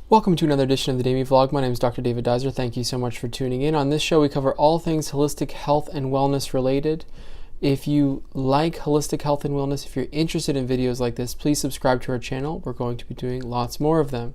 Welcome to another edition of the DAMY Vlog. My name is Dr. David Duizer. Thank you so much for tuning in. On this show, we cover all things holistic health and wellness related. If you like holistic health and wellness, if you're interested in videos like this, please subscribe to our channel. We're going to be doing lots more of them.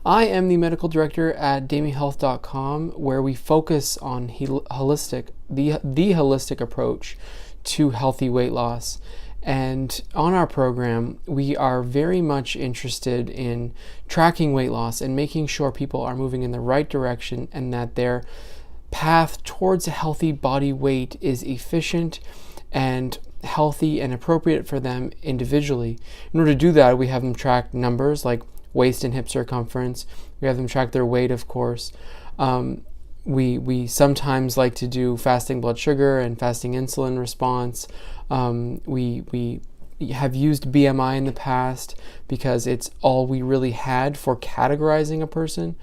I am the medical director at damyhealth.com, where we focus on the holistic approach to healthy weight loss. And on our program, we are very much interested in tracking weight loss and making sure people are moving in the right direction and that their path towards a healthy body weight is efficient and healthy and appropriate for them individually. In order to do that, we have them track numbers like waist and hip circumference. We have them track their weight, of course. We sometimes like to do fasting blood sugar and fasting insulin response. We have used BMI in the past because it's all we really had for categorizing a person.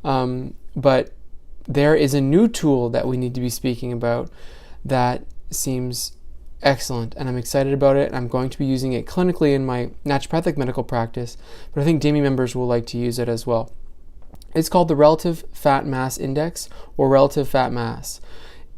But there is a new tool that we need to be speaking about that seems excellent, and I'm excited about it. I'm going to be using it clinically in my naturopathic medical practice, but I think DAMY members will like to use it as well. It's called the Relative Fat Mass Index, or Relative Fat Mass.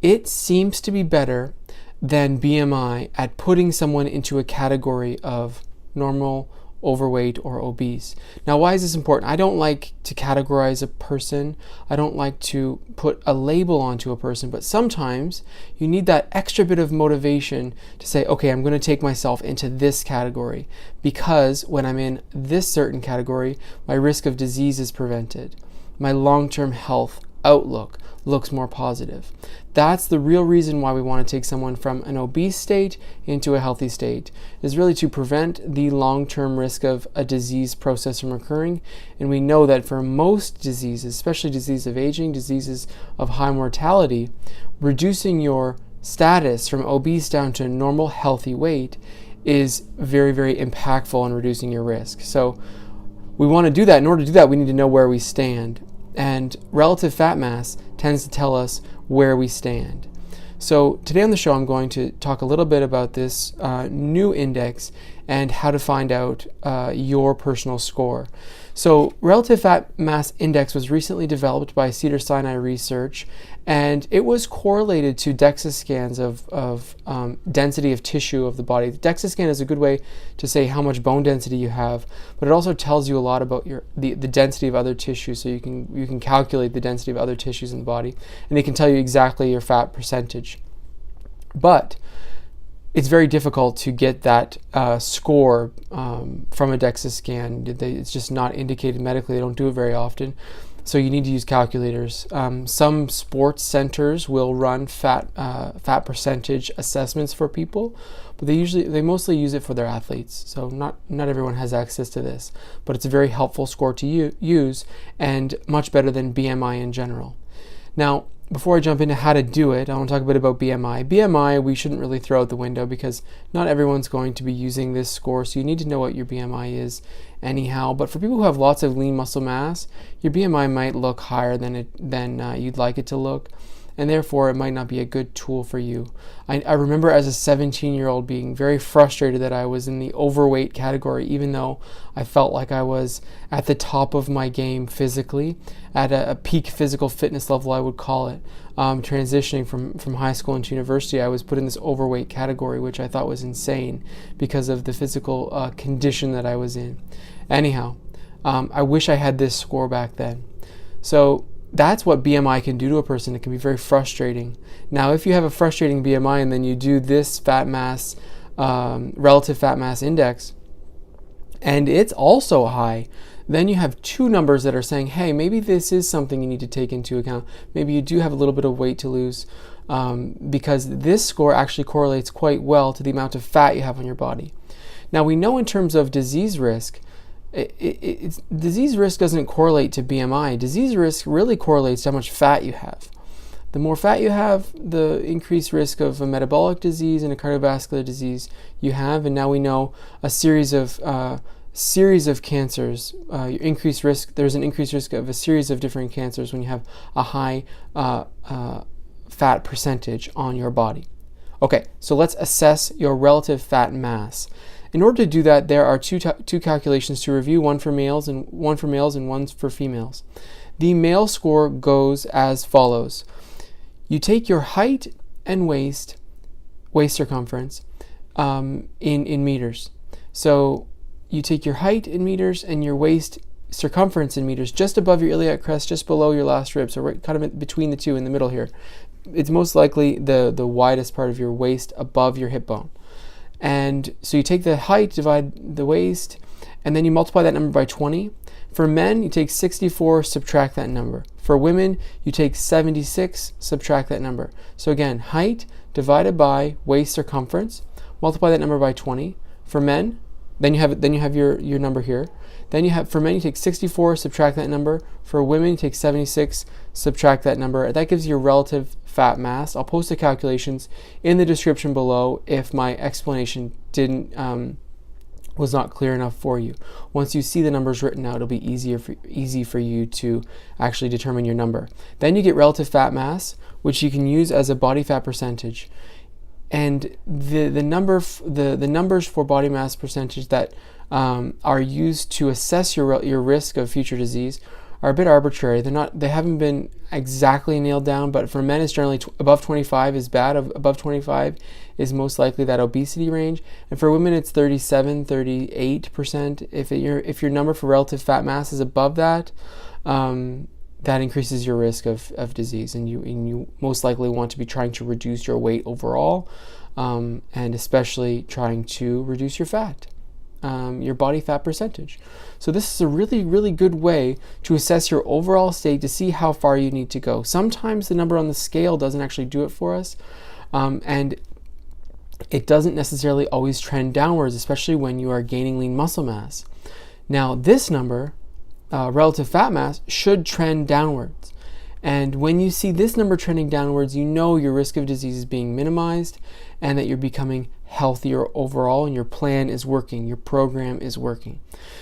It seems to be better than BMI at putting someone into a category of normal, overweight, or obese. Now, why is this important? I don't like to categorize a person. I don't like to put a label onto a person, but sometimes you need that extra bit of motivation to say, okay, I'm going to take myself into this category because when I'm in this certain category, my risk of disease is prevented. My long-term health outlook looks more positive. That's the real reason why we want to take someone from an obese state into a healthy state, is really to prevent the long-term risk of a disease process from occurring. And we know that for most diseases, especially disease of aging, diseases of high mortality, reducing your status from obese down to normal healthy weight is very, very impactful in reducing your risk. So we want to do that. In order to do that, we need to know where we stand. And relative fat mass tends to tell us where we stand. So today on the show, I'm going to talk a little bit about this new index and how to find out your personal score. So relative fat mass index was recently developed by Cedars-Sinai Research, and it was correlated to DEXA scans of density of tissue of the body. The DEXA scan is a good way to say how much bone density you have, but it also tells you a lot about the density of other tissues. So you can calculate the density of other tissues in the body, and it can tell you exactly your fat percentage. But it's very difficult to get that score from a DEXA scan. It's just not indicated medically. They don't do it very often. So you need to use calculators. Some sports centers will run fat percentage assessments for people, but they mostly use it for their athletes. So not everyone has access to this, but it's a very helpful score to use and much better than BMI in general. Now, before I jump into how to do it, I want to talk a bit about BMI. BMI, we shouldn't really throw out the window because not everyone's going to be using this score, so you need to know what your BMI is anyhow. But for people who have lots of lean muscle mass, your BMI might look higher than you'd like it to look, and therefore it might not be a good tool for you. I remember as a 17-year-old being very frustrated that I was in the overweight category, even though I felt like I was at the top of my game physically, at a peak physical fitness level, I would call it. Transitioning from high school into university, I was put in this overweight category, which I thought was insane because of the physical condition that I was in. Anyhow, I wish I had this score back then. So that's what BMI can do to a person. It can be very frustrating. Now, if you have a frustrating BMI and then you do this fat mass, relative fat mass index, and it's also high, then you have two numbers that are saying, hey, maybe this is something you need to take into account. Maybe you do have a little bit of weight to lose, because this score actually correlates quite well to the amount of fat you have on your body. Now, we know in terms of disease risk, disease risk doesn't correlate to BMI. Disease risk really correlates to how much fat you have. The more fat you have, the increased risk of a metabolic disease and a cardiovascular disease you have. And now we know a series of cancers. Increased risk. There's an increased risk of a series of different cancers when you have a high fat percentage on your body. Okay, so let's assess your relative fat mass. In order to do that, there are two calculations to review, one for males and one for females. The male score goes as follows. You take your height and waist circumference in meters. So you take your height in meters and your waist circumference in meters, just above your iliac crest, just below your last rib, so right kind of between the two in the middle here. It's most likely the widest part of your waist above your hip bone. And so you take the height, divide the waist, and then you multiply that number by 20. For men, you take 64, subtract that number. For women, you take 76, subtract that number. So again, height divided by waist circumference, multiply that number by 20. For men, then you have your number here. Then you have, for men, you take 64, subtract that number. For women, you take 76, subtract that number. That gives you your relative fat mass. I'll post the calculations in the description below if my explanation was not clear enough for you. Once you see the numbers written out, it'll be easy for you to actually determine your number. Then you get relative fat mass, which you can use as a body fat percentage. And the numbers for body mass percentage that are used to assess your risk of future disease are a bit arbitrary. They haven't been exactly nailed down, but for men it's generally above 25 is bad. Above 25 is most likely that obesity range, and for women it's 38%. If your number for relative fat mass is above that, that increases your risk of disease, and you most likely want to be trying to reduce your weight overall, and especially trying to reduce your fat. Your body fat percentage. So this is a really, really good way to assess your overall state to see how far you need to go. Sometimes the number on the scale doesn't actually do it for us, and it doesn't necessarily always trend downwards, especially when you are gaining lean muscle mass. Now this number, relative fat mass, should trend downwards. And when you see this number trending downwards, you know your risk of disease is being minimized and that you're becoming healthier overall, and your plan is working, your program is working.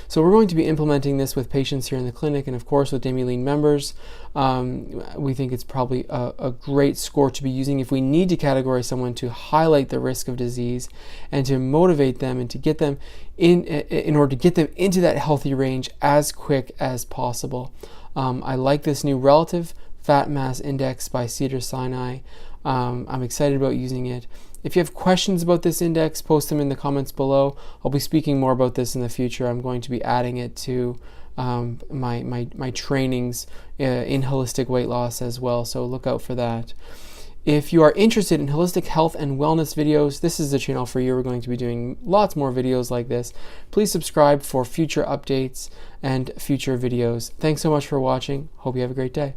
So we're going to be implementing this with patients here in the clinic, and of course with DAMY Lean members. We think it's probably a great score to be using if we need to categorize someone to highlight the risk of disease and to motivate them and to get them in order to get them into that healthy range as quick as possible. I like this new relative fat mass index by Cedars-Sinai. I'm excited about using it. If you have questions about this index, post them in the comments below. I'll be speaking more about this in the future. I'm going to be adding it to my trainings in holistic weight loss as well, so look out for that. If you are interested in holistic health and wellness videos, this is the channel for you. We're going to be doing lots more videos like this. Please subscribe for future updates and future videos. Thanks so much for watching. Hope you have a great day.